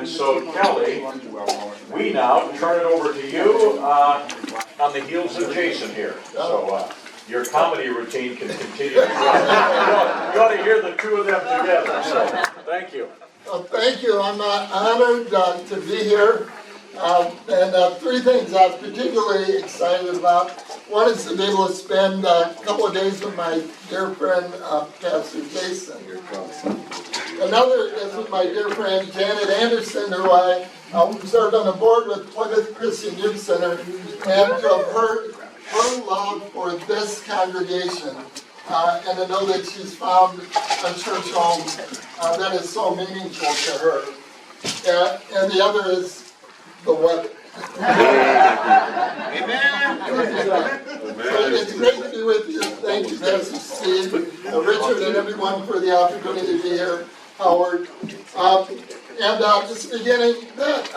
And so, Kelly, we now turn it over to you on the heels of Jason here. So your comedy routine can continue. You ought to hear the two of them together. So thank you. Well, thank you. I'm honored to be here. And three things I was particularly excited about. One is to be able to spend a couple of days with my dear friend, Pastor Jason. Another is with my dear friend, Janet Anderson, who I served on the board with Plymouth Christian Youth Center, and to have heard her love for this congregation, and to know that she's found a church home that is so meaningful to her. And the other is the weather. Amen. So it's great to be with you. Thank you, Pastor Steve, Richard, and everyone for the opportunity to be here. Howard. Just beginning that,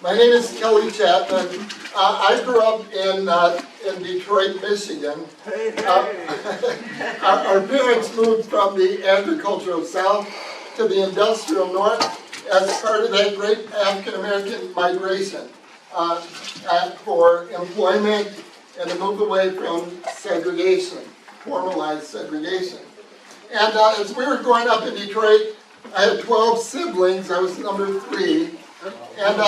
my name is Kelly Chatmann. I grew up in Detroit, Michigan. Our parents moved from the agricultural south to the industrial north as part of that great African-American migration for employment and to move away from segregation, formalized segregation. And as we were growing up in Detroit, I had 12 siblings. I was number 3. And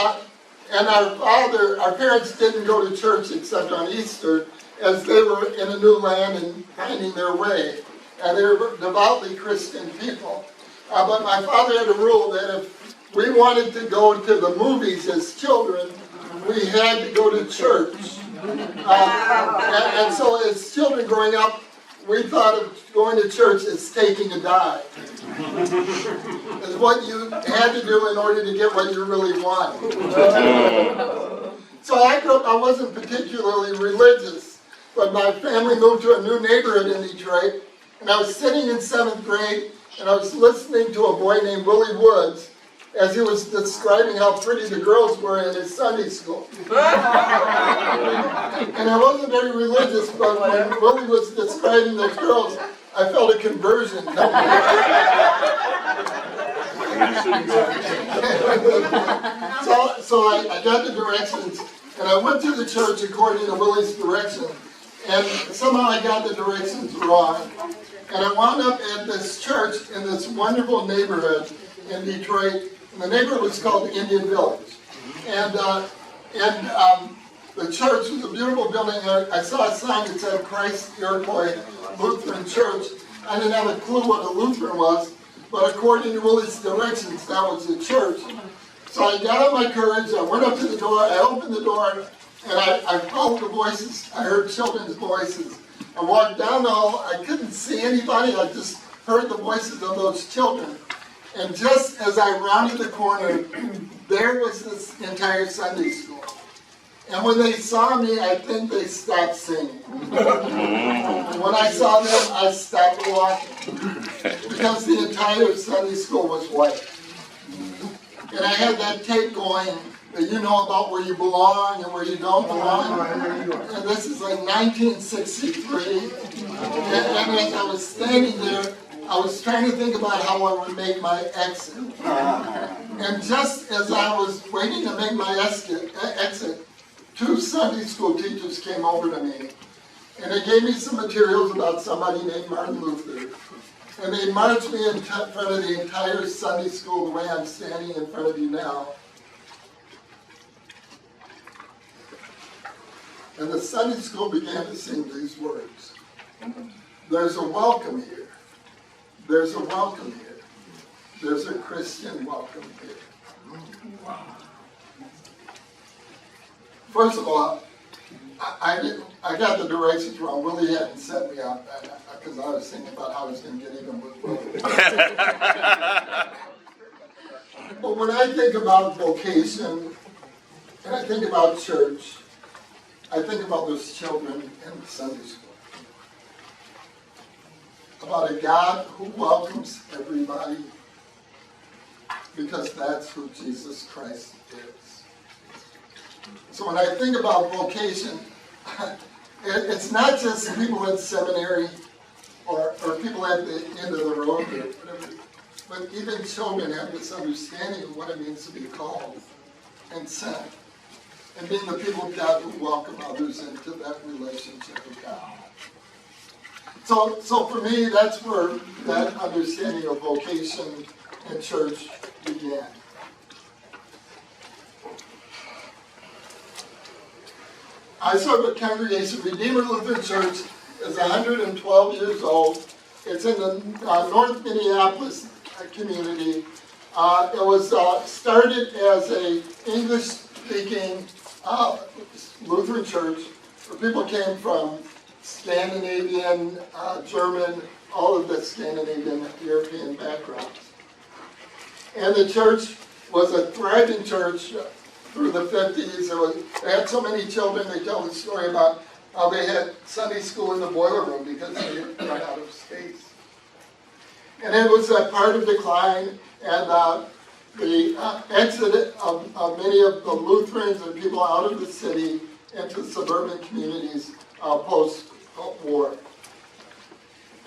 our parents didn't go to church except on Easter, as they were in a new land and finding their way. And they were devoutly Christian people. But my father had a rule that if we wanted to go to the movies as children, we had to go to church. And so as children growing up, we thought of going to church as taking a dive. It's what you had to do in order to get what you really wanted. So I grew up, I wasn't particularly religious, but my family moved to a new neighborhood in Detroit, and I was sitting in 7th grade, and I was listening to a boy named Willie Woods as he was describing how pretty the girls were in his Sunday school. And I wasn't very religious, but when Willie was describing the girls, I felt a conversion coming. So I got the directions, and I went to the church according to Willie's direction, and somehow I got the directions wrong. And I wound up at this church in this wonderful neighborhood in Detroit. And the neighborhood was called Indian Village. And the church was a beautiful building. I saw a sign that said Christ Iroquois Lutheran Church. I didn't have a clue what a Lutheran was, but according to Willie's directions, that was the church. So I got up my courage, I went up to the door, I opened the door, and I followed the voices. I heard children's voices. I walked down the hall, I couldn't see anybody, I just heard the voices of those children. And just as I rounded the corner, there was this entire Sunday school. And when they saw me, I think they stopped singing. When I saw them, I stopped walking. Because the entire Sunday school was white. And I had that tape going that you know about where you belong and where you don't belong. And this is like 1963. And as I was standing there, I was trying to think about how I would make my exit. And just as I was waiting to make my exit, 2 Sunday school teachers came over to me. And they gave me some materials about somebody named Martin Luther. And they marched me in front of the entire Sunday school the way I'm standing in front of you now. And the Sunday school began to sing these words. There's a welcome here. There's a welcome here. There's a Christian welcome here. Wow. First of all, I got the directions wrong. Willie hadn't set me up because I was thinking about how I was going to get even with Willie. But when I think about vocation and I think about church, I think about those children in Sunday school. About a God who welcomes everybody because that's who Jesus Christ is. So when I think about vocation, it's not just people in seminary or people at the end of the road or whatever, but even children have this understanding of what it means to be called and sent, and being the people of God who welcome others into that relationship with God. So for me, that's where that understanding of vocation and church began. I serve a congregation. Redeemer Lutheran Church is 112 years old. It's in the North Minneapolis community. It was started as a English-speaking Lutheran church where people came from Scandinavian, German, all of the Scandinavian, European backgrounds. And the church was a thriving church through the 50s. They had so many children. They tell the story about how they had Sunday school in the boiler room because they ran out of space. And it was a part of decline, and the exit of many of the Lutherans and people out of the city into suburban communities post-war.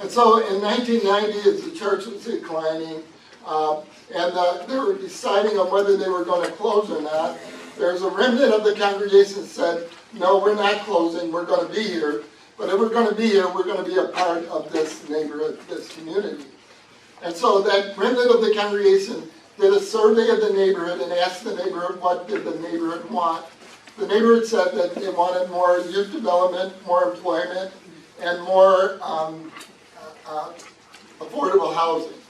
And so in 1990, as the church was declining, and they were deciding on whether they were going to close or not, there's a remnant of the congregation that said, no, we're not closing, we're going to be here. But if we're going to be here, we're going to be a part of this neighborhood, this community. And so that remnant of the congregation did a survey of the neighborhood and asked the neighborhood what did the neighborhood want. The neighborhood said that they wanted more youth development, more employment, and more affordable housing.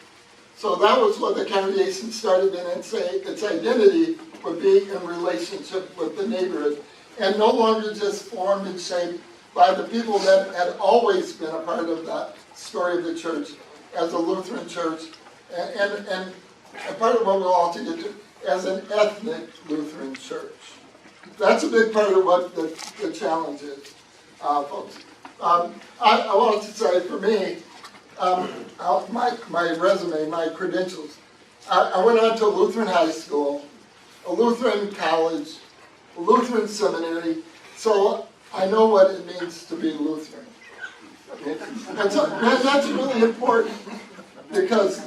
So that was what the congregation started in, and say its identity would be in relationship with the neighborhood, and no longer just formed and shaped by the people that had always been a part of the story of the church as a Lutheran church, and part of what we'll all get to as an ethnic Lutheran church. That's a big part of what the challenge is, folks. I wanted to say, for me, my resume, my credentials, I went on to Lutheran high school, a Lutheran college, a Lutheran seminary, so I know what it means to be Lutheran. And so that's really important, because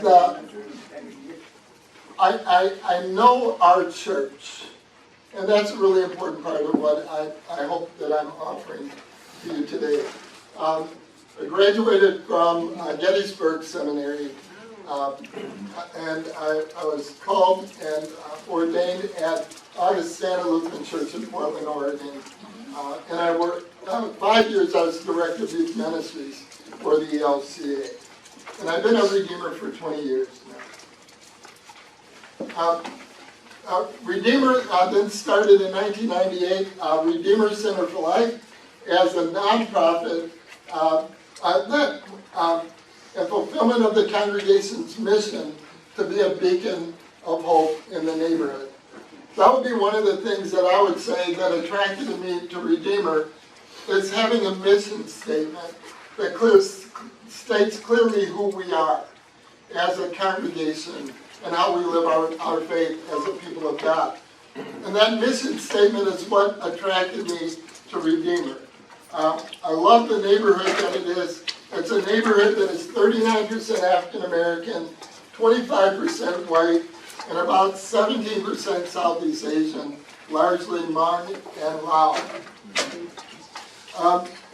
I know our church, and that's a really important part of what I hope that I'm offering to you today. I graduated from Gettysburg Seminary, and I was called and ordained at Augustana Lutheran Church in Portland, Oregon. And I worked, 5 years I was director of youth ministries for the ELCA. And I've been a Redeemer for 20 years now. Redeemer then started in 1998, Redeemer Center for Life, as a nonprofit in fulfillment of the congregation's mission to be a beacon of hope in the neighborhood. That would be one of the things that I would say that attracted me to Redeemer, is having a mission statement that states clearly who we are as a congregation and how we live our faith as a people of God. And that mission statement is what attracted me to Redeemer. I love the neighborhood that it is. It's a neighborhood that is 39% African American, 25% white, and about 17% Southeast Asian, largely Hmong and Lao.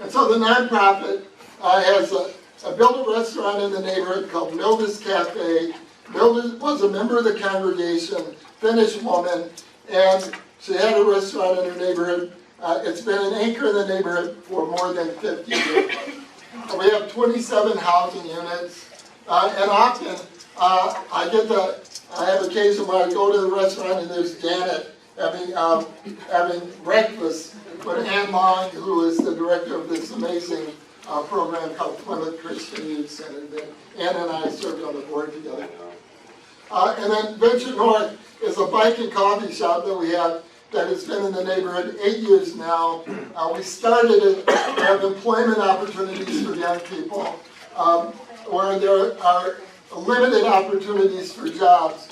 And so the nonprofit has built a restaurant in the neighborhood called Milda's Cafe. Milda was a member of the congregation, Finnish woman, and she had a restaurant in her neighborhood. It's been an anchor in the neighborhood for more than 50 years. We have 27 housing units, and often I have occasion when I go to the restaurant and there's Janet having breakfast with Ann Long, who is the director of this amazing program called Plymouth Christian Youth Center that Ann and I served on the board together. And then Venture North is a bike and coffee shop that we have that has been in the neighborhood 8 years now. We started it to have employment opportunities for young people, where there are limited opportunities for jobs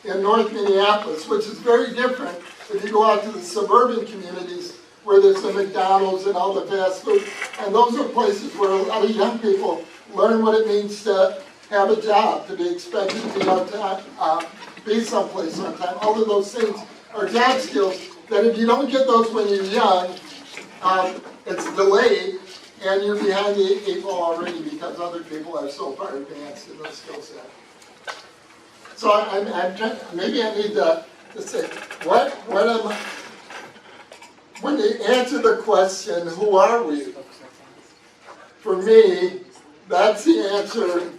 in North Minneapolis, which is very different if you go out to the suburban communities where there's the McDonald's and all the fast food. And those are places where a lot of young people learn what it means to have a job, to be expected to be on time, be someplace on time. All of those things are job skills that if you don't get those when you're young, it's delayed and you're behind the 8 ball already because other people are so far advanced in those skill set. So I'm trying, maybe I need to say, what am I, when you answer the question, who are we? For me, that's the answer.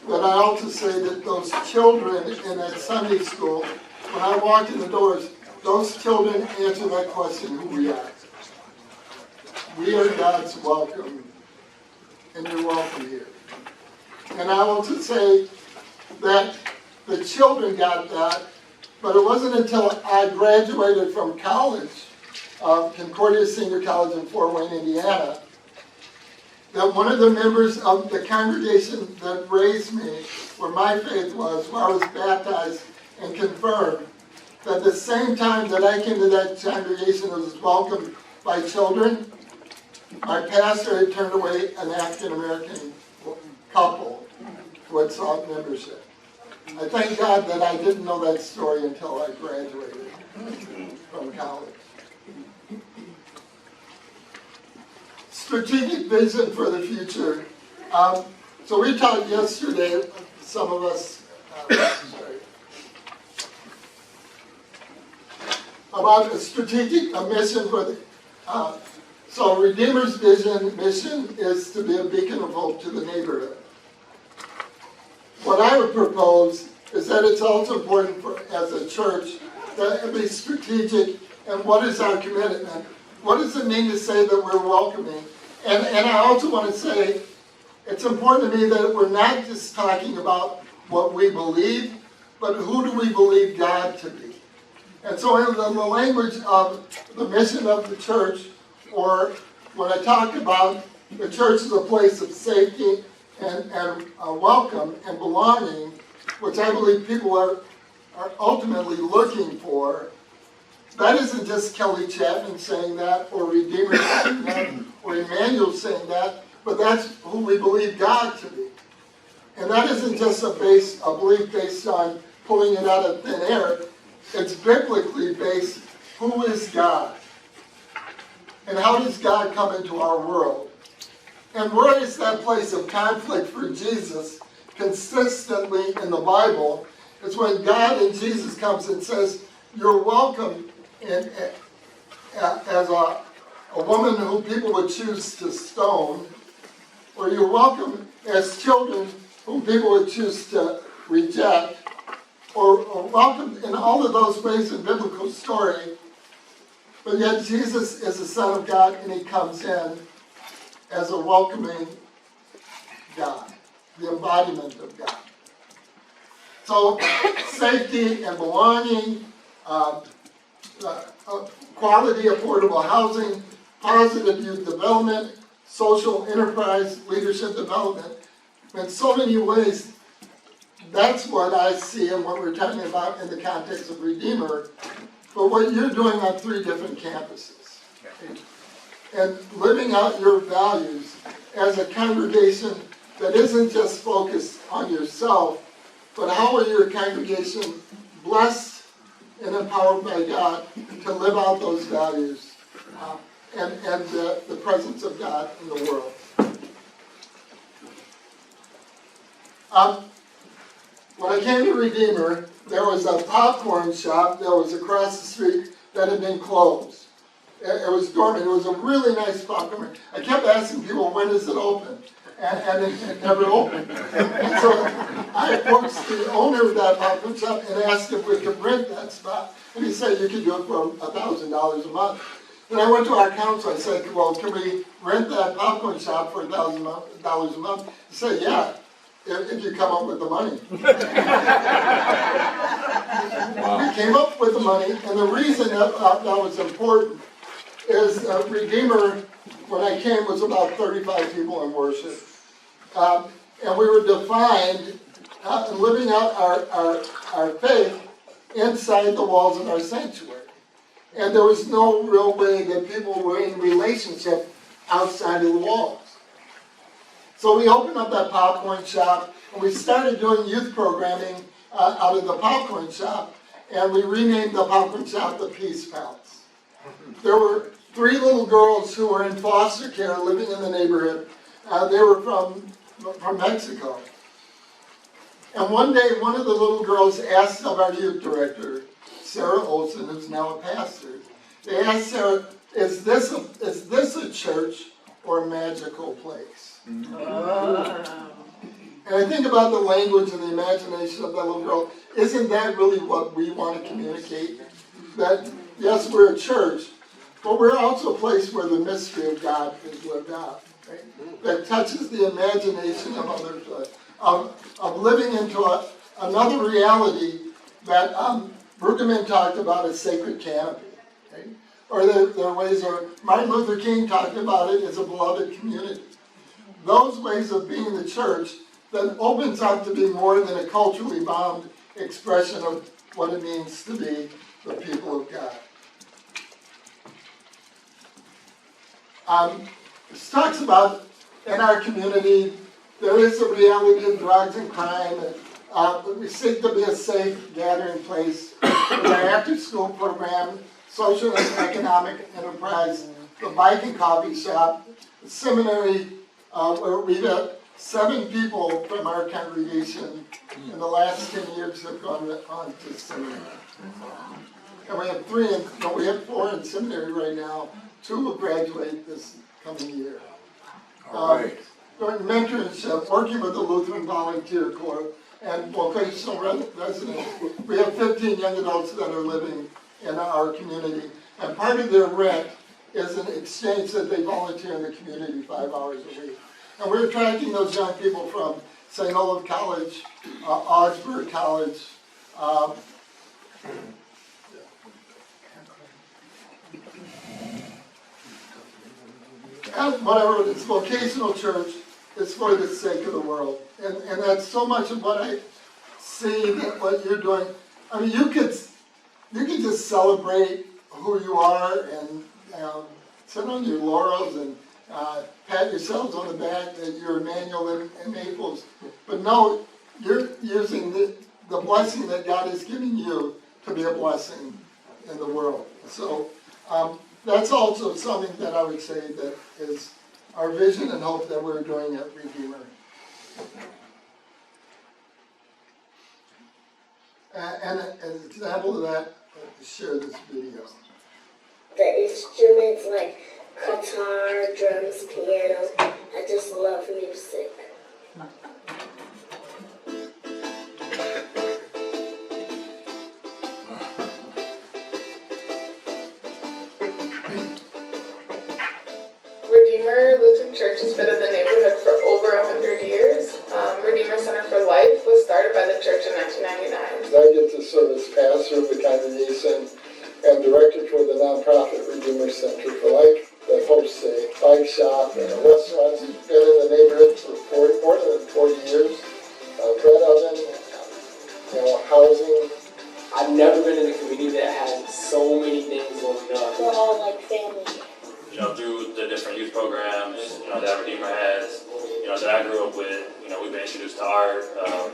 But I also say that those children in that Sunday school, when I walk in the doors, those children answer that question, who we are. We are God's welcome, and you're welcome here. And I want to say that the children got that, but it wasn't until I graduated from college, Concordia Senior College in Fort Wayne, Indiana, that one of the members of the congregation that raised me, where my faith was, where I was baptized and confirmed, that the same time that I came to that congregation and was welcomed by children, my pastor had turned away an African-American couple who had sought membership. I thank God that I didn't know that story until I graduated from college. Strategic vision for the future. So we talked yesterday, some of us, about a strategic mission for the, so Redeemer's mission is to be a beacon of hope to the neighborhood. What I would propose is that it's also important for, as a church, to be strategic and what is our commitment? What does it mean to say that we're welcoming? And I also want to say, it's important to me that we're not just talking about what we believe, but who do we believe God to be? And so in the language of the mission of the church, or when I talk about the church as a place of safety and welcome and belonging, which I believe people are ultimately looking for, that isn't just Kelly Chatmann saying that, or Redeemer saying that, or Emmanuel saying that, but that's who we believe God to be. And that isn't just a belief based on pulling it out of thin air. It's biblically based. Who is God? And how does God come into our world? And where is that place of conflict for Jesus consistently in the Bible? It's when God and Jesus comes and says, you're welcome as a woman who people would choose to stone, or you're welcome as children whom people would choose to reject, or welcome in all of those ways in biblical story. But yet Jesus is the Son of God, and he comes in as a welcoming God, the embodiment of God. So safety and belonging, quality, affordable housing, positive youth development, social enterprise, leadership development. In so many ways, that's what I see and what we're talking about in the context of Redeemer. But what you're doing on 3 different campuses. And living out your values as a congregation that isn't just focused on yourself, but how are your congregation blessed and empowered by God to live out those values and the presence of God in the world. When I came to Redeemer, there was a popcorn shop that was across the street that had been closed. It was dormant. It was a really nice popcorn. I kept asking people, when is it open? And it never opened. And so I approached the owner of that popcorn shop and asked if we could rent that spot. And he said, you could do it for $1,000 a month. And I went to our council. I said, well, can we rent that popcorn shop for $1,000 a month? He said, yeah, if you come up with the money. Wow. We came up with the money, and the reason that was important is Redeemer, when I came, was about 35 people in worship. And we were defined living out our faith inside the walls of our sanctuary. And there was no real way that people were in relationship outside of the walls. So we opened up that popcorn shop, and we started doing youth programming out of the popcorn shop, and we renamed the popcorn shop the Peace Palace. There were 3 little girls who were in foster care living in the neighborhood. They were from Mexico. And one day, one of the little girls asked of our youth director, Sarah Olson, who's now a pastor, they asked Sarah, is this a church or a magical place? And I think about the language and the imagination of that little girl. Isn't that really what we want to communicate? That, yes, we're a church, but we're also a place where the mystery of God is lived out. Right? That touches the imagination of others, of living into another reality that Brueggemann talked about as sacred canopy. Right? Or there are ways where Martin Luther King talked about it as a beloved community. Those ways of being the church that opens up to be more than a culturally bound expression of what it means to be the people of God. This talks about, in our community, there is a reality of drugs and crime. And, we seek to be a safe gathering place with our after-school program, social and economic enterprise, the bike and coffee shop, the seminary, where we've had 7 people from our congregation in the last 10 years have gone on to seminary. And we have 4 in seminary right now. 2 will graduate this coming year. All right. Doing mentorship, working with the Lutheran Volunteer Corps and vocational residents. We have 15 young adults that are living in our community. And part of their rent is an exchange that they volunteer in the community 5 hours a week. And we're attracting those young people from St. Olaf College, Augsburg College, and whatever, it's vocational church, it's for the sake of the world. And that's so much of what I see that what you're doing. I mean, you could just celebrate who you are and sit on your laurels and pat yourselves on the back that you're Emmanuel and Naples. But no, you're using the blessing that God has given you to be a blessing in the world. So that's also something that I would say that is our vision and hope that we're doing at Redeemer. And as an example of that, I'll share this video. The instruments like guitar, drums, piano, I just love music. Redeemer Lutheran Church has been in the neighborhood for over 100 years. Redeemer Center for Life was started by the church in 1999. I get to serve as pastor of the congregation and director for the nonprofit Redeemer Center for Life that hosts a bike shop and a restaurant. It's been in the neighborhood for more than 40 years. Bread oven, housing. I've never been in a community that had so many things going on. We're all like family. Through the different youth programs, that Redeemer has, that I grew up with, we've been introduced to art,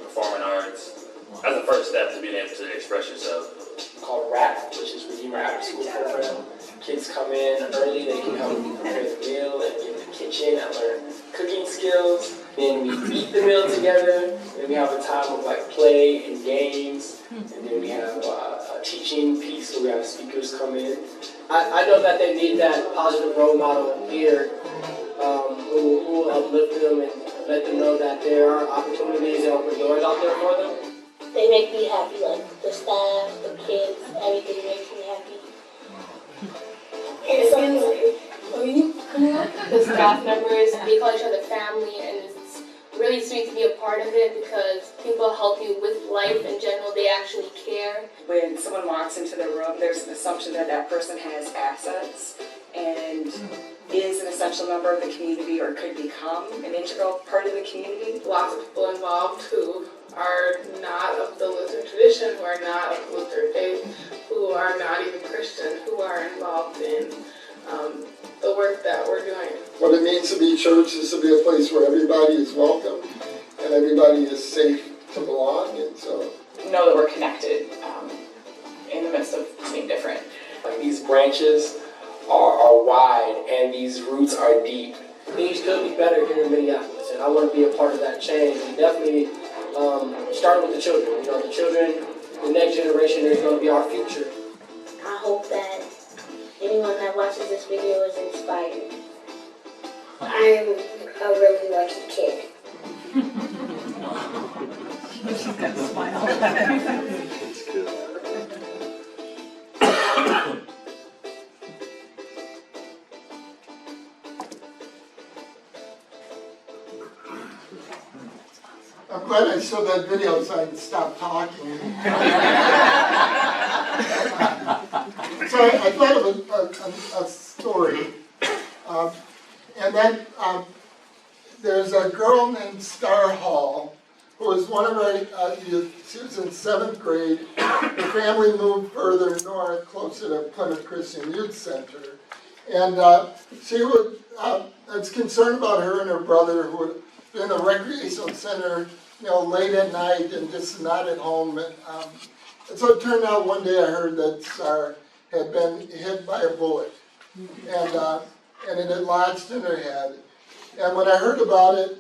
performing arts. That's the first step to being able to express yourself. Called RAP, which is Redeemer After School Program. Kids come in early, they can come prepare the meal and get in the kitchen and learn cooking skills. Then we eat the meal together, then we have a time of play and games, and then we have a teaching piece where we have speakers come in. I know that they need that positive role model here who will uplift them and let them know that there are opportunities and open doors out there for them. They make me happy, like the staff, the kids, everything makes me happy. And the staff members, they call each other family, and it's really sweet to be a part of it because people help you with life in general. They actually care. When someone walks into the room, there's an assumption that that person has assets and is an essential member of the community or could become an integral part of the community. Lots of people involved who are not of the Lutheran tradition, who are not of the Lutheran faith, who are not even Christian, who are involved in the work that we're doing. what it means to be church is to be a place where everybody is welcome and everybody is safe to belong. And so, know that we're connected in the midst of being different. Like these branches are wide and these roots are deep. Things could be better here in Minneapolis, and I want to be a part of that change. And definitely starting with the children. You know, the children, the next generation is going to be our future. I hope that anyone that watches this video is inspired. I'm a really lucky kid. She's got a smile. I'm glad I showed that video so I can stop talking. So I thought of a story. And then there's a girl named Star Hall who was one of our youth. She was in 7th grade. Her family moved further north, closer to Plymouth Christian Youth Center. And she was concerned about her and her brother who would be in the recreational center, late at night and just not at home. And so it turned out one day I heard that Star had been hit by a bullet. And it had lodged in her head. And when I heard about it,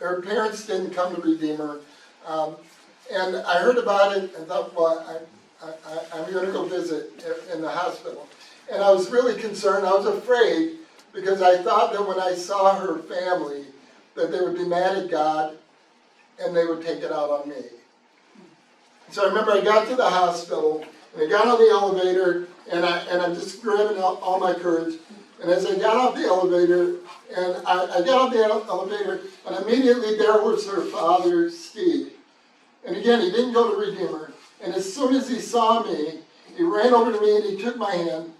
her parents didn't come to redeem her. And I heard about it and thought, well, I'm going to go visit in the hospital. And I was really concerned. I was afraid because I thought that when I saw her family, that they would be mad at God and they would take it out on me. So I remember I got to the hospital and I got on the elevator and I'm just grabbing all my courage. And as I got off the elevator, and I got off the elevator, and immediately there was her father, Steve. And again, he didn't go to Redeemer. And as soon as he saw me, he ran over to me and he took my hand.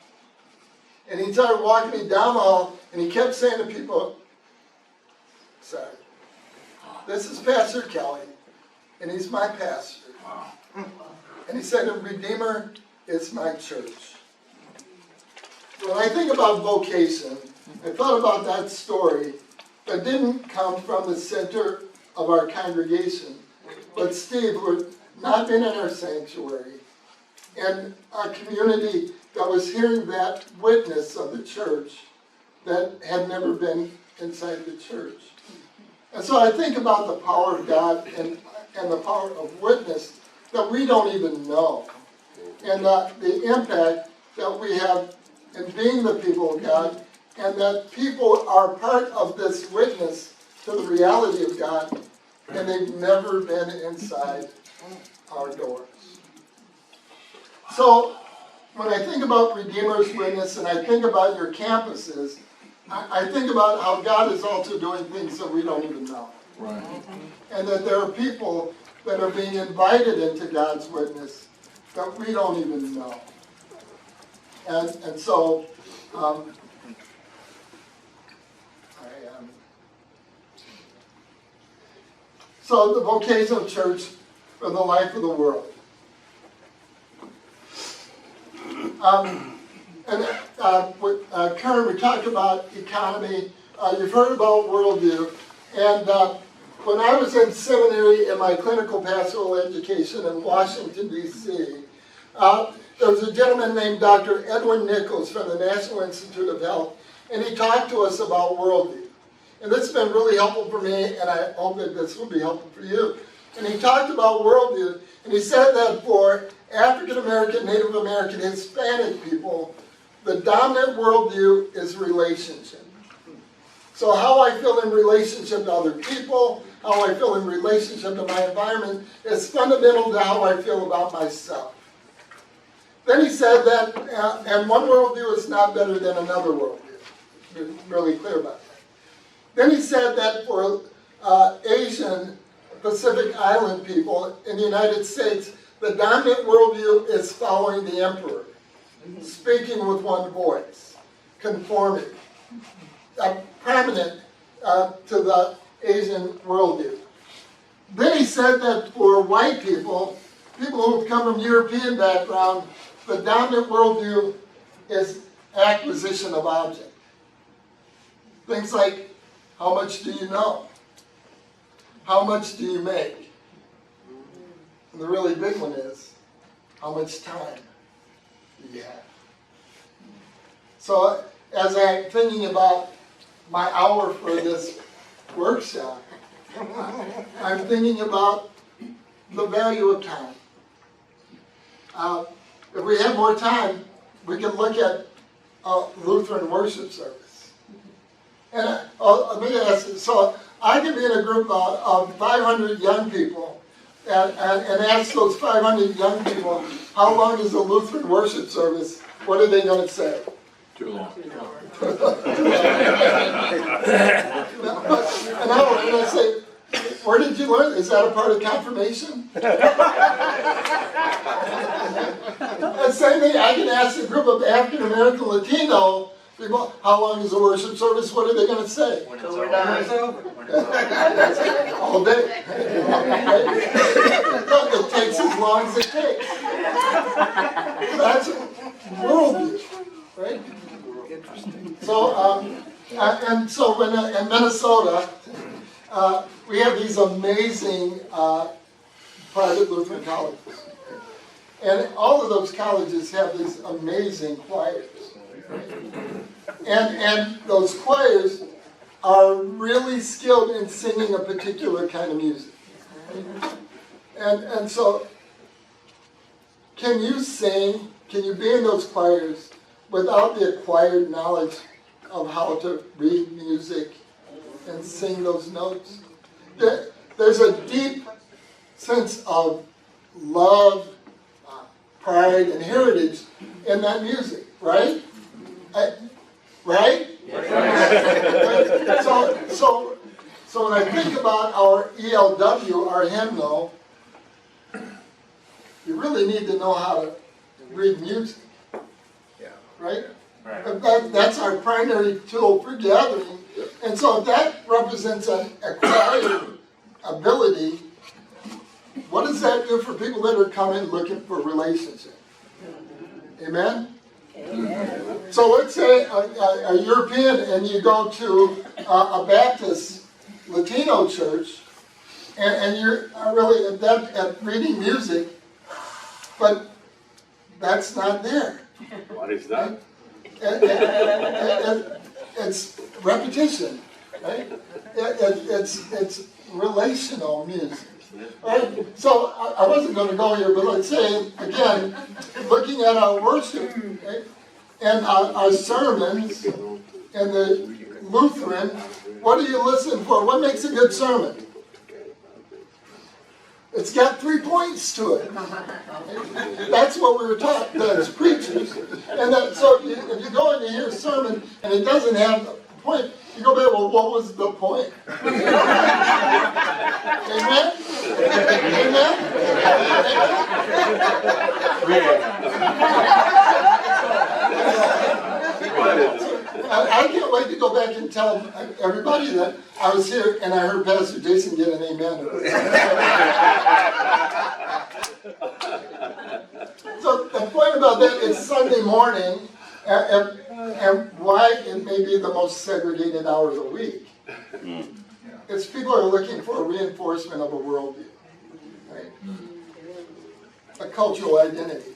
And he started walking me down the hall, and he kept saying to people, sorry, this is Pastor Kelly, and he's my pastor. And he said, Redeemer is my church. When I think about vocation, I thought about that story that didn't come from the center of our congregation, but Steve, who had not been in our sanctuary, and a community that was hearing that witness of the church that had never been inside the church. And so I think about the power of God and the power of witness that we don't even know, and the impact that we have in being the people of God, and that people are part of this witness to the reality of God, and they've never been inside our doors. So when I think about Redeemer's Witness and I think about your campuses, I think about how God is also doing things that we don't even know. Right. And that there are people that are being invited into God's witness that we don't even know. And so, so the vocational church for the life of the world. With Karen, we talked about economy. You've heard about worldview. And when I was in seminary in my clinical pastoral education in Washington, D.C., there was a gentleman named Dr. Edwin Nichols from the National Institute of Health, and he talked to us about worldview. And this has been really helpful for me, and I hope that this will be helpful for you. And he talked about worldview, and he said that for African American, Native American, Hispanic people, the dominant worldview is relationship. So how I feel in relationship to other people, how I feel in relationship to my environment is fundamental to how I feel about myself. Then he said that, and one worldview is not better than another worldview. Be really clear about that. Then he said that for Asian Pacific Island people in the United States, the dominant worldview is following the emperor, speaking with one voice, conforming, prominent to the Asian worldview. Then he said that for white people, people who have come from European background, the dominant worldview is acquisition of object. Things like, how much do you know? How much do you make? And the really big one is, how much time do you have? So as I'm thinking about my hour for this workshop, I'm thinking about the value of time. If we have more time, we can look at Lutheran worship service. And let me ask you, so I can be in a group of 500 young people and ask those 500 young people, how long is a Lutheran worship service? What are they going to say? Too long. And I say, where did you learn? Is that a part of confirmation? The same thing, I can ask a group of African American Latino people, how long is the worship service? What are they going to say? Till we're done. It's over. All day. It takes as long as it takes. That's worldview, right? So, and so when in Minnesota, we have these amazing private Lutheran colleges. And all of those colleges have these amazing choirs. And those choirs are really skilled in singing a particular kind of music. And so, can you sing, can you be in those choirs without the acquired knowledge of how to read music and sing those notes? There's a deep sense of love, pride, and heritage in that music, right? Right? So when I think about our ELW, our hymnal, you really need to know how to read music, right? That's our primary tool for gathering. And so if that represents an acquired ability, what does that do for people that are coming looking for a relationship? Amen? Amen. So let's say a European and you go to a Baptist Latino church and you're really adept at reading music, but that's not there. What is that? It's repetition, right? It's relational music. Right? So I wasn't going to go here, but let's say, again, looking at our worship, right? And our sermons and the Lutheran, what do you listen for? What makes a good sermon? It's got 3 points to it. That's what we were taught as preachers. And so if you go and you hear a sermon and it doesn't have a point, you go back, well, what was the point? Amen? I can't wait to go back and tell everybody that I was here and I heard Pastor Jason get an amen. So the point about that is Sunday morning, and why it may be the most segregated hour of the week. It's people are looking for a reinforcement of a worldview, right? A cultural identity.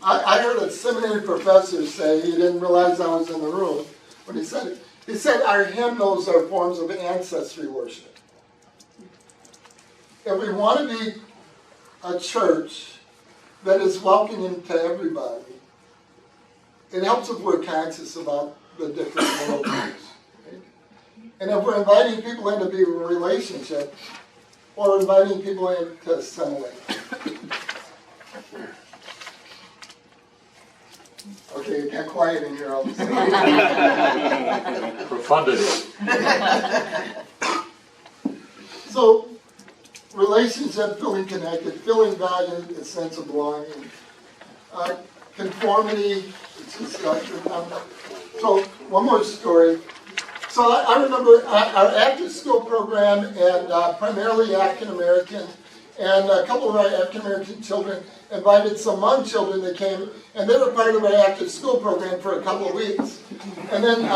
I heard a seminary professor say, he didn't realize I was in the room, when he said it. He said our hymnals are forms of ancestry worship. If we want to be a church that is welcoming to everybody, it helps if we're conscious about the different worldviews. Right? And if we're inviting people in to be in a relationship, or inviting people in to assimilate. Okay, it got quiet in here all of a sudden. Profundity. So, relationship, feeling connected, feeling valued, a sense of belonging. Conformity, which is so, one more story. So I remember our after school program and primarily African American, and a couple of our African American children invited some Hmong children that came, and they were part of our after school program for a couple of weeks. And then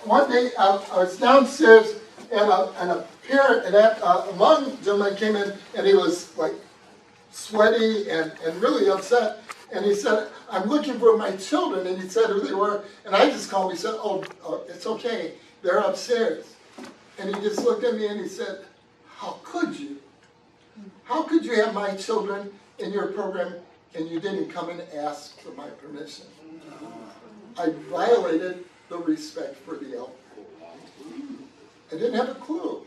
one day I was downstairs and a parent, and one gentleman came in and he was like sweaty and really upset. And he said, I'm looking for my children. And he said who they were. And I just called him. He said, oh, it's okay. They're upstairs. And he just looked at me and he said, how could you? How could you have my children in your program and you didn't come and ask for my permission? I violated the respect for the elder. I didn't have a clue.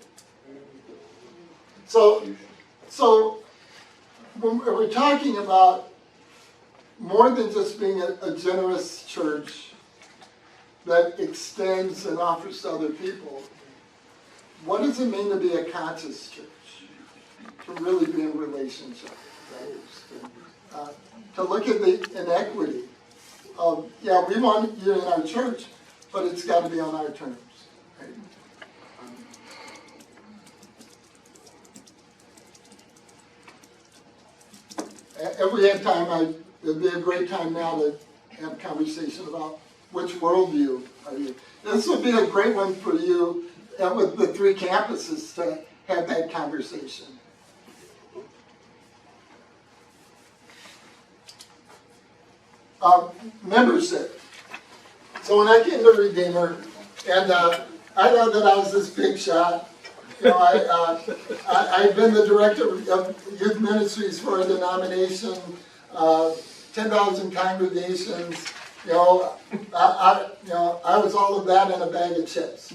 So when we're talking about more than just being a generous church that extends and offers to other people, what does it mean to be a conscious church? To really be in relationship with others. To look at the inequity of, yeah, we want you in our church, but it's got to be on our terms. Right? If we had time, it'd be a great time now to have a conversation about which worldview are you. This would be a great one for you, and with the 3 campuses, to have that conversation. Membership. So when I came to Redeemer, and I thought that I was this big shot. You know, I've been the director of youth ministries for a denomination, 10,000 congregations. You know, I was all of that in a bag of chips.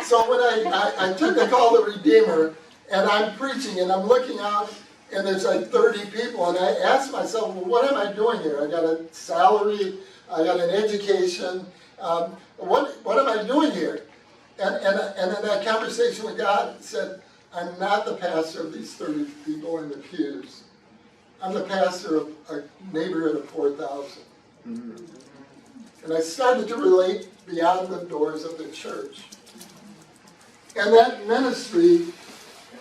So when I took the call to Redeemer, and I'm preaching, and I'm looking out, and there's like 30 people, and I asked myself, well, what am I doing here? I got a salary, I got an education. What am I doing here? And in that conversation with God, said, I'm not the pastor of these 30 people in the pews. I'm the pastor of a neighborhood of 4,000. And I started to relate beyond the doors of the church. And that ministry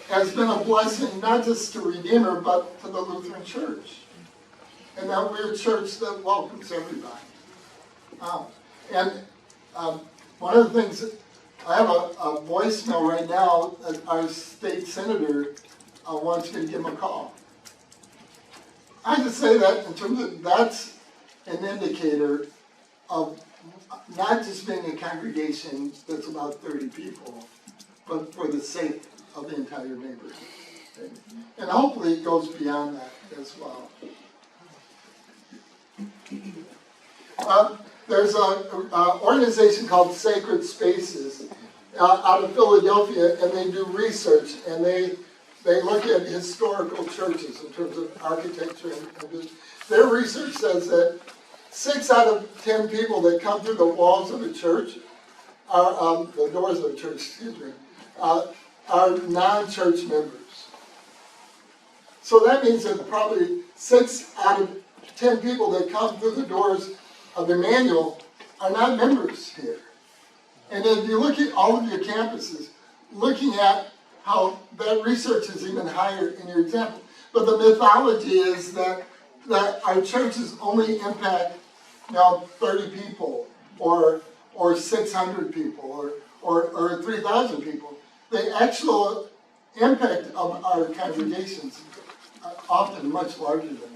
has been a blessing, not just to Redeemer, but to the Lutheran Church. And that we're a church that welcomes everybody. One of the things, I have a voicemail right now that our state senator wants me to give him a call. I just say that in terms of, that's an indicator of not just being a congregation that's about 30 people, but for the sake of the entire neighborhood. Okay? And hopefully it goes beyond that as well. There's an organization called Sacred Spaces out of Philadelphia, and they do research, and they look at historical churches in terms of architecture. And their research says that 6 out of 10 people that come through the walls of a church, are the doors of a church, excuse me, are non-church members. So that means that probably 6 out of 10 people that come through the doors of Emmanuel are not members here. And if you look at all of your campuses, looking at how that research is even higher in your example. But the mythology is that our churches only impact 30 people or 600 people or 3,000 people. The actual impact of our congregations are often much larger than that.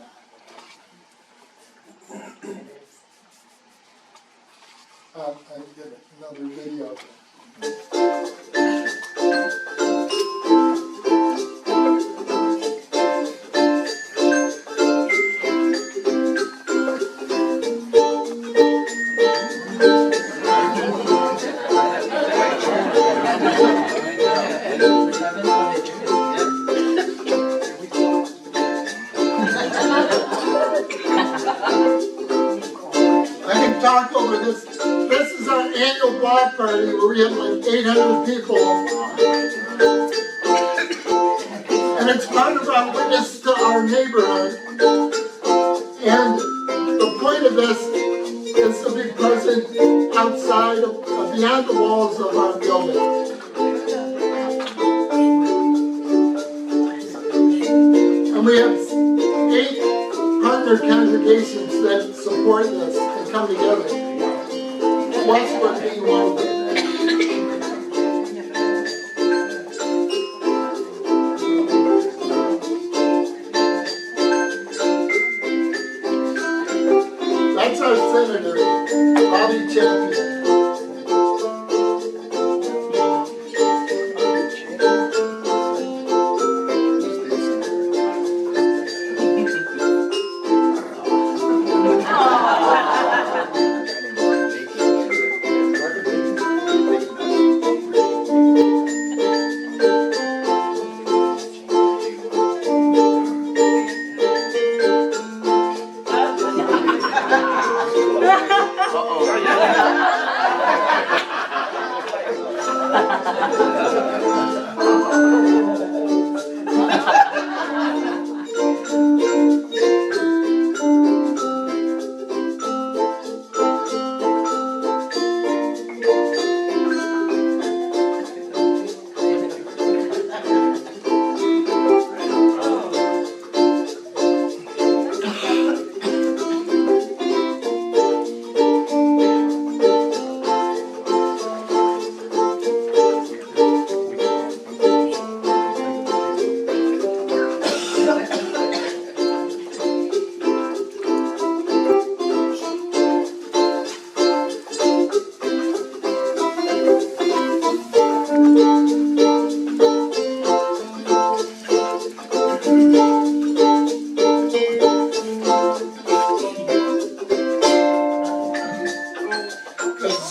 I get another video. Talk over this. This is our annual block party where we have like 800 people. And it's part of our witness to our neighborhood. And the point of this is to be present outside of beyond the walls of our building. And we have 8 partner congregations that support this and come together. Westbrook being one of them. That's our senator, Bobby Chatmann.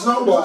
Zumba.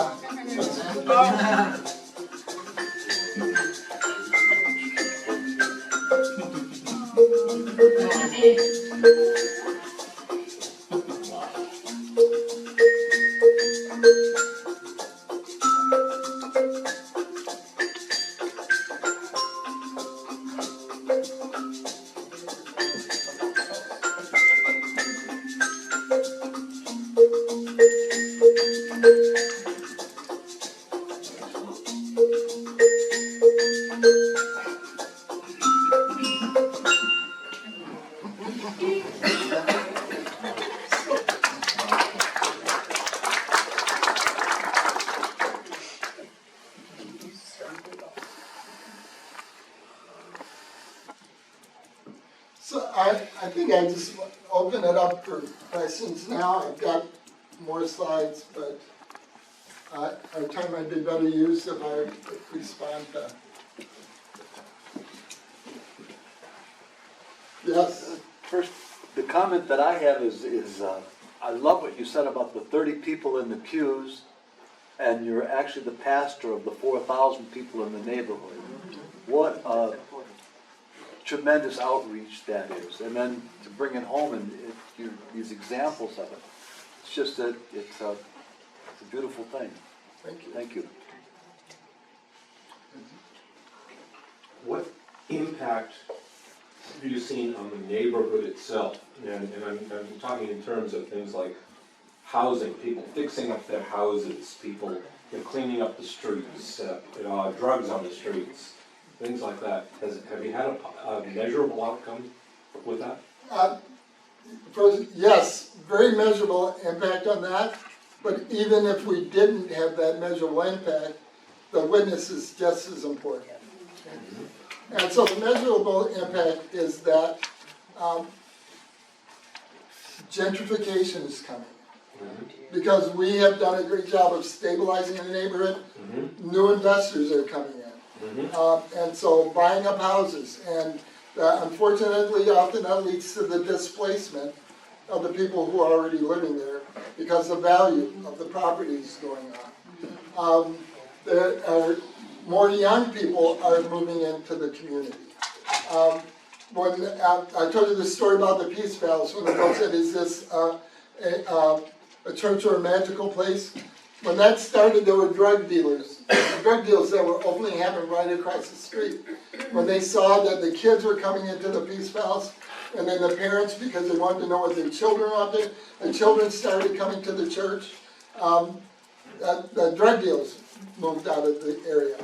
So I think I just open it up for questions now. I've got more slides, but our time might be better used if I respond to. Yes. First, the comment that I have is I love what you said about the 30 people in the pews, and you're actually the pastor of the 4,000 people in the neighborhood. What a tremendous outreach that is, and then to bring it home and these examples of it. It's just that it's a beautiful thing. Thank you. Thank you. What impact have you seen on the neighborhood itself? And I'm talking in terms of things like housing, people fixing up their houses, people cleaning up the streets, drugs on the streets, things like that. Have you had a measurable outcome with that? First, yes, very measurable impact on that. But even if we didn't have that measurable impact, the witness is just as important. And so the measurable impact is that gentrification is coming. Because we have done a great job of stabilizing the neighborhood, new investors are coming in. And so buying up houses, and unfortunately often that leads to the displacement of the people who are already living there because the value of the property is going on. There are more young people are moving into the community. When I told you the story about the Peace Palace, when the folks said, is this a church or a magical place? When that started, there were drug dealers that were openly happening right across the street. When they saw that the kids were coming into the Peace Palace, and then the parents, because they wanted to know what their children were up there, the children started coming to the church. The drug dealers moved out of the area.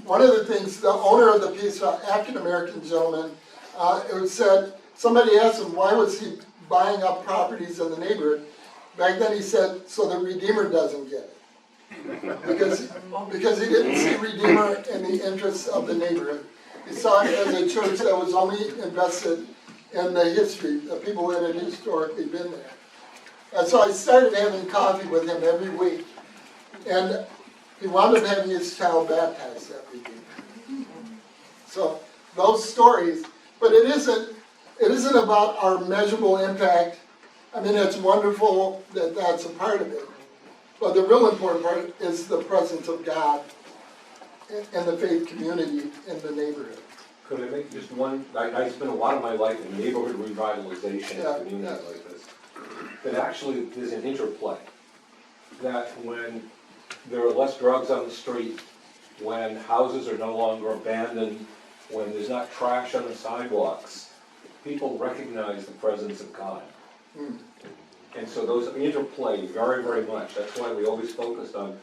One of the things, the owner of the Peace Palace, African-American gentleman, it said, somebody asked him, why was he buying up properties in the neighborhood? Back then he said, so the Redeemer doesn't get it. Because he didn't see Redeemer in the interests of the neighborhood. He saw it as a church that was only invested in the history, the people that had historically been there. And so I started having coffee with him every week. And he wound up having his child baptized that weekend. So those stories, but it isn't about our measurable impact. I mean, it's wonderful that that's a part of it. But the real important part is the presence of God in the faith community in the neighborhood. Could I make just one, I spent a lot of my life in neighborhood revitalization and communities like this. That actually there's an interplay. That when there are less drugs on the street, when houses are no longer abandoned, when there's not trash on the sidewalks, people recognize the presence of God. And so those interplay very, very much. That's why we always focused on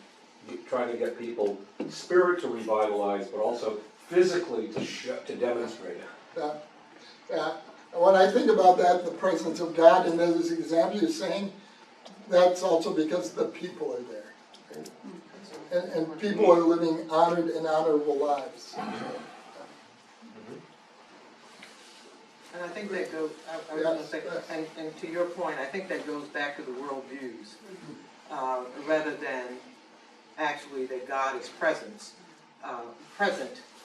trying to get people spirit to revitalize, but also physically to demonstrate it. Yeah. And when I think about that, the presence of God, and as an example you're saying, that's also because the people are there. And people are living honored and honorable lives. And I think that goes, I was going to say, and to your point, I think that goes back to the worldviews, rather than actually that God is present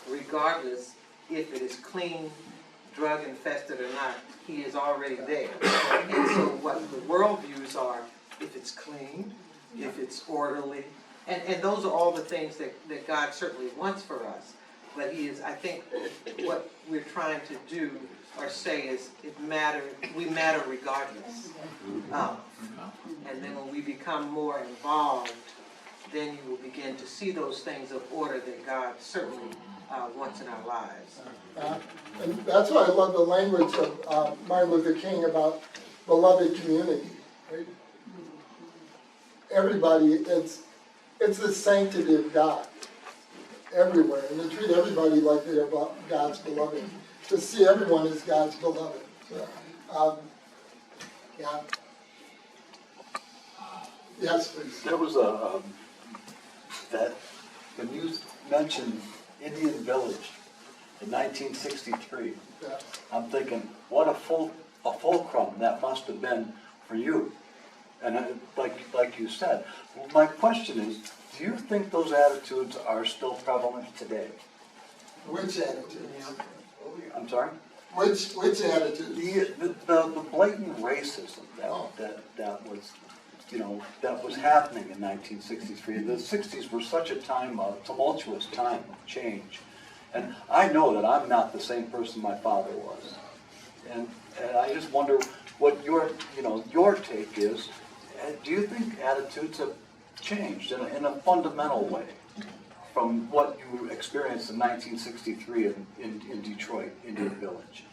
regardless if it is clean, drug infested or not, he is already there. And so what the worldviews are, if it's clean, if it's orderly, and those are all the things that God certainly wants for us. But he is, I think, what we're trying to do or say is we matter regardless of. And then when we become more involved, then you will begin to see those things of order that God certainly wants in our lives. And that's why I love the language of Martin Luther King about beloved community. Right? Everybody, it's the sanctity of God everywhere, and to treat everybody like they are God's beloved. To see everyone as God's beloved. So, yeah. Yes, please. There was that when you mentioned Indian Village in 1963, I'm thinking, what a fulcrum that must have been for you. And like you said, well, my question is, do you think those attitudes are still prevalent today? Which attitudes? I'm sorry? Which attitudes? The blatant racism that was, that was happening in 1963. The 60s were such a tumultuous time of change. And I know that I'm not the same person my father was. And I just wonder what your take is. Do you think attitudes have changed in a fundamental way from what you experienced in 1963 in Detroit, Indian Village?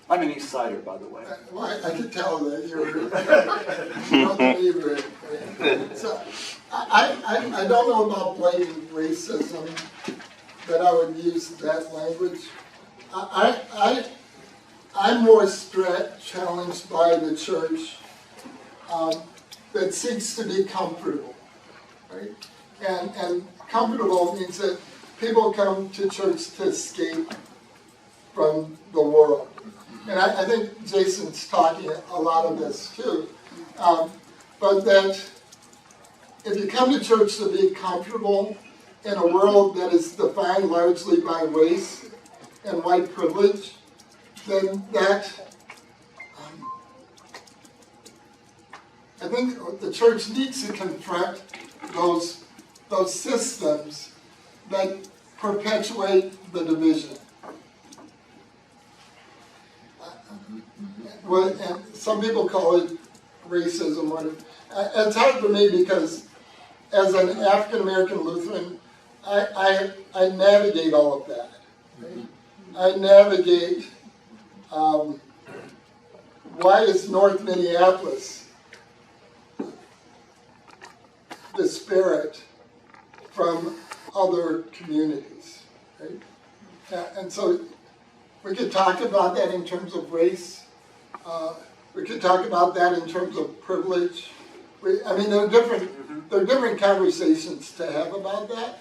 I'm an East Sider, by the way. Well, I could tell that you don't believe it. So, I don't know about blatant racism, that I would use that language. I'm more challenged by the church that seeks to be comfortable, right? And comfortable means that people come to church to escape from the world. And I think Jason's talking a lot of this too. But that if you come to church to be comfortable in a world that is defined largely by race and white privilege, then that, I think the church needs to confront those systems that perpetuate the division. And some people call it racism. It's hard for me because as an African American Lutheran, I navigate all of that. Right? I navigate why is North Minneapolis disparate from other communities, right? And so we could talk about that in terms of race. We could talk about that in terms of privilege. I mean, there are different conversations to have about that.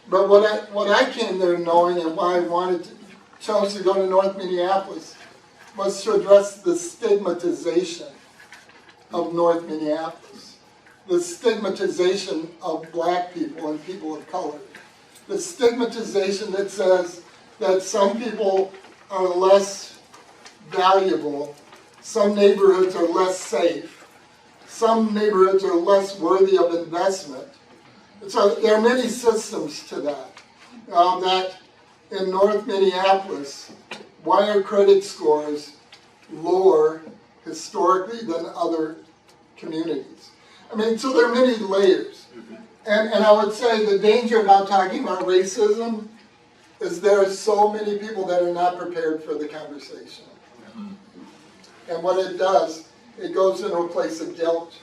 But what I came there knowing and why I chose to go to North Minneapolis was to address the stigmatization of North Minneapolis, the stigmatization of black people and people of color, the stigmatization that says that some people are less valuable, some neighborhoods are less safe, some neighborhoods are less worthy of investment. So there are many systems to that. That in North Minneapolis, why are credit scores lower historically than other communities? I mean, so there are many layers. And I would say the danger about talking about racism is there are so many people that are not prepared for the conversation. And what it does, it goes into a place of guilt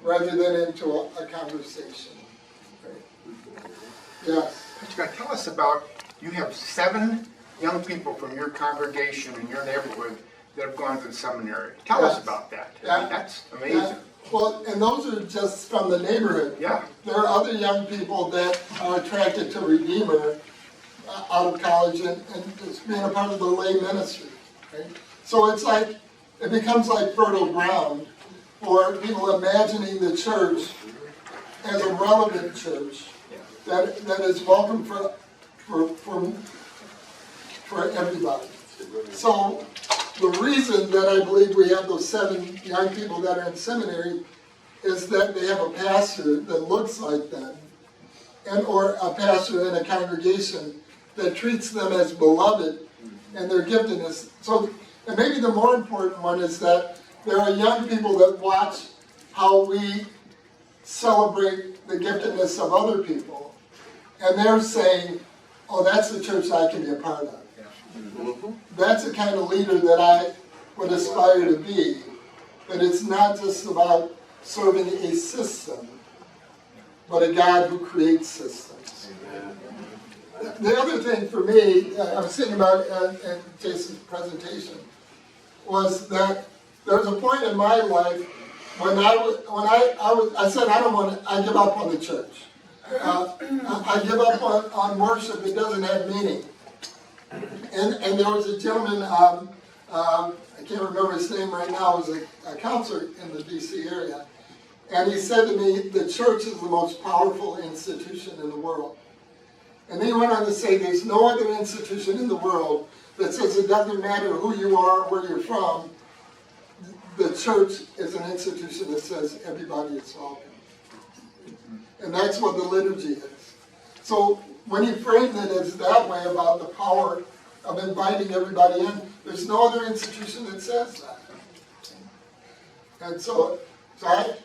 rather than into a conversation. Yes. Tell us about, you have 7 young people from your congregation in your neighborhood that have gone to the seminary. Tell us about that. Yeah. That's amazing. Yeah. Well, and those are just from the neighborhood. Yeah. There are other young people that are attracted to Redeemer out of college and just being a part of the lay ministry. Right? So it's like, it becomes like fertile ground for people imagining the church as a relevant church that is welcome for everybody. So the reason that I believe we have those 7 young people that are in seminary is that they have a pastor that looks like them, or a pastor in a congregation that treats them as beloved and their giftedness. So, and maybe the more important one is that there are young people that watch how we celebrate the giftedness of other people, and they're saying, oh, that's the church I can be a part of. That's the kind of leader that I would aspire to be. That it's not just about serving a system, but a God who creates systems. The other thing for me, I was thinking about in Jason's presentation, was that there was a point in my life when I said I give up on the church. I give up on worship. It doesn't have meaning. And there was a gentleman, I can't remember his name right now, he was a counselor in the DC area, and he said to me, the church is the most powerful institution in the world. And he went on to say, there's no other institution in the world that says it doesn't matter who you are, where you're from. The church is an institution that says everybody is welcome. And that's what the liturgy is. So when he framed it as that way about the power of inviting everybody in, there's no other institution that says that. And so I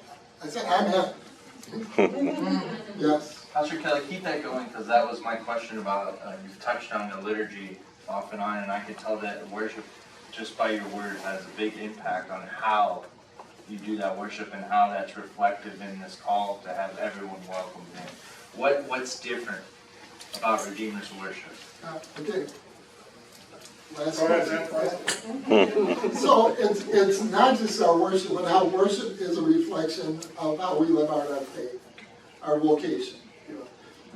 said, I'm in. Yes. Pastor Kelly, keep that going, because that was my question about, you've touched on the liturgy off and on, and I could tell that worship, just by your word, has a big impact on how you do that worship and how that's reflective in this call to have everyone welcomed in. What's different about Redeemer's worship? Okay. Last question. So it's not just our worship, but how worship is a reflection of how we live out our faith, our vocation.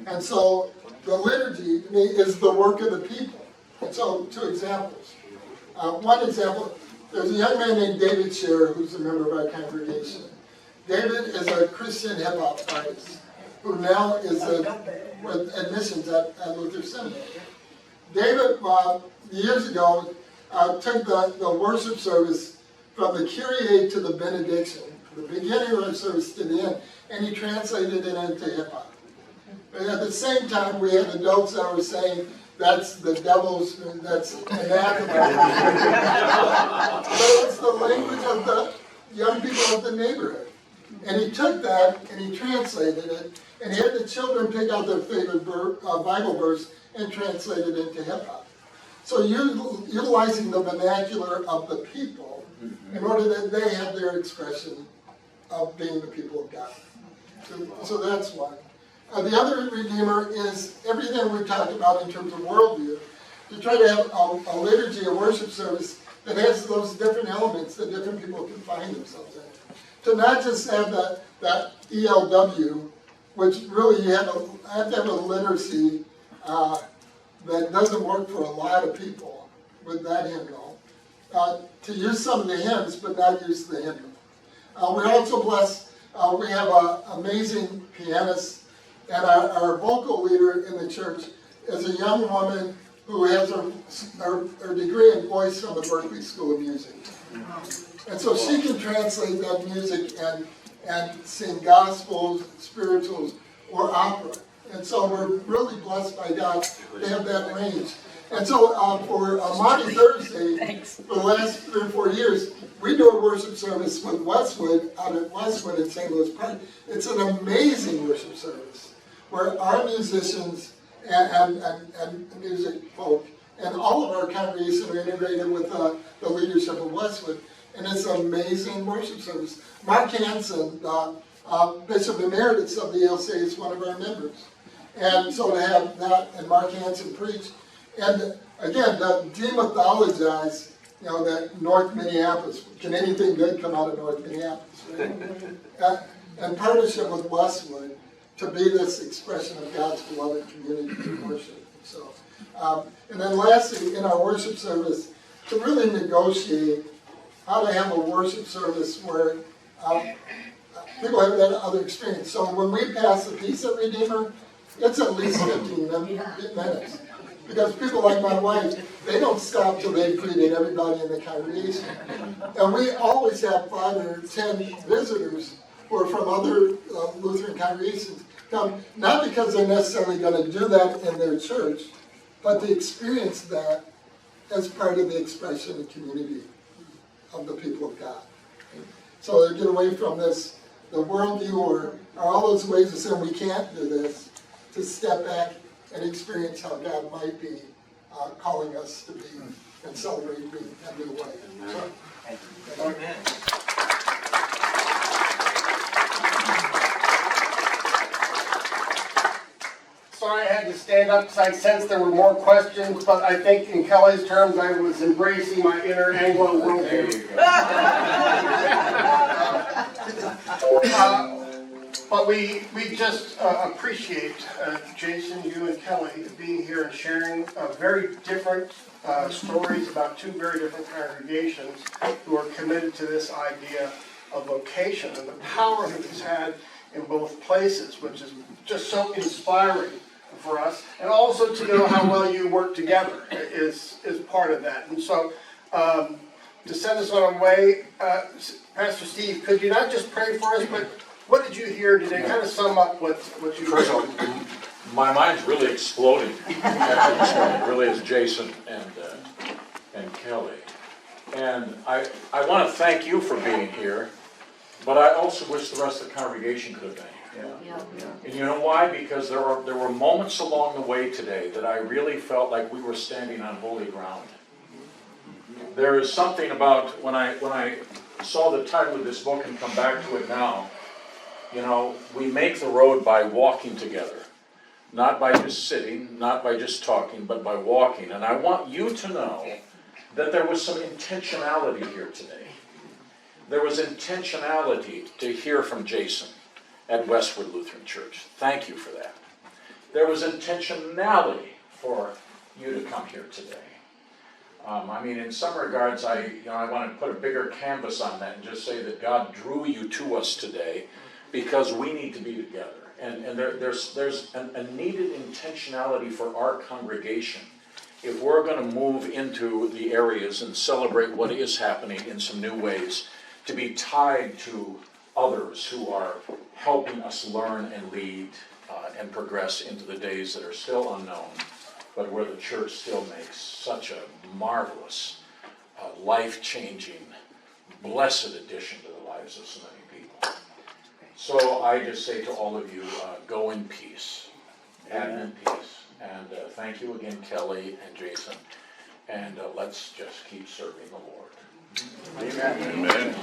And so the liturgy, to me, is the work of the people. And so 2 examples. One example, there's a young man named David Shearer who's a member of our congregation. David is a Christian hip-hop artist who now is with admissions at Lutheran Seminary. David, years ago, took the worship service from the Kyrie to the benediction, the beginning of the service to the end, and he translated it into hip-hop. And at the same time, we had adults that were saying, that's the devil's, that's anathema. But it was the language of the young people of the neighborhood. And he took that and he translated it, and he had the children pick out their favorite Bible verse and translate it into hip-hop. So utilizing the vernacular of the people in order that they have their expression of being the people of God. So that's one. The other Redeemer is everything we've talked about in terms of worldview, to try to have a liturgy, a worship service that has those different elements that different people can find themselves in. To not just have that ELW, which really you have to have a literacy that doesn't work for a lot of people with that hymnal. To use some of the hymns, but not use the hymnal. We're also blessed, we have an amazing pianist, and our vocal leader in the church is a young woman who has her degree in voice from the Berklee School of Music. And so she can translate that music and sing gospels, spirituals, or opera. And so we're really blessed by God to have that range. And so for Maundy Thursday, for the last 3 or 4 years, we do a worship service with Westwood, out at Westwood in St. Louis Park. It's an amazing worship service where our musicians and music folk and all of our congregation are integrated with the leadership of Westwood. And it's an amazing worship service. Mark Hansen, Bishop Emeritus of the ELCA, is one of our members. And so to have that and Mark Hansen preach, and again, to demythologize, that North Minneapolis, can anything good come out of North Minneapolis, right? And partnership with Westwood to be this expression of God's beloved community in worship. So, and then lastly, in our worship service, to really negotiate how to have a worship service where people have that other experience. So when we pass the Peace at Redeemer, it's at least 15 minutes. Because people like my wife, they don't stop till they've greeted everybody in the congregation. And we always have 5 or 10 visitors who are from other Lutheran congregations come, not because they're necessarily going to do that in their church, but to experience that as part of the expression of community of the people of God. So they get away from this, the worldview or all those ways of saying we can't do this, to step back and experience how God might be calling us to be and celebrate a new way. So, Amen. Sorry I had to stand up because I sensed there were more questions, but I think in Kelly's terms I was embracing my inner Anglo worldview. But we just appreciate, Jason, you and Kelly, being here and sharing very different stories about 2 very different congregations who are committed to this idea of vocation and the power that it's had in both places, which is just so inspiring for us. And also to know how well you work together is part of that. And so to send us on our way, Pastor Steve, could you not just pray for us, but what did you hear today? Kind of sum up what you heard. First of all, my mind's really exploding after this one. It really is Jason and Kelly. And I want to thank you for being here, but I also wish the rest of the congregation could have been here. And you know why? Because there were moments along the way today that I really felt like we were standing on holy ground. There is something about when I saw the title of this book and come back to it now, we make the road by walking together. Not by just sitting, not by just talking, but by walking. And I want you to know that there was some intentionality here today. There was intentionality to hear from Jason at Westwood Lutheran Church. Thank you for that. There was intentionality for you to come here today. In some regards, I want to put a bigger canvas on that and just say that God drew you to us today because we need to be together. And there's a needed intentionality for our congregation if we're going to move into the areas and celebrate what is happening in some new ways, to be tied to others who are helping us learn and lead and progress into the days that are still unknown, but where the church still makes such a marvelous, life-changing, blessed addition to the lives of so many people. So I just say to all of you, go in peace, and in peace. And thank you again, Kelly and Jason. And let's just keep serving the Lord. Amen. Amen.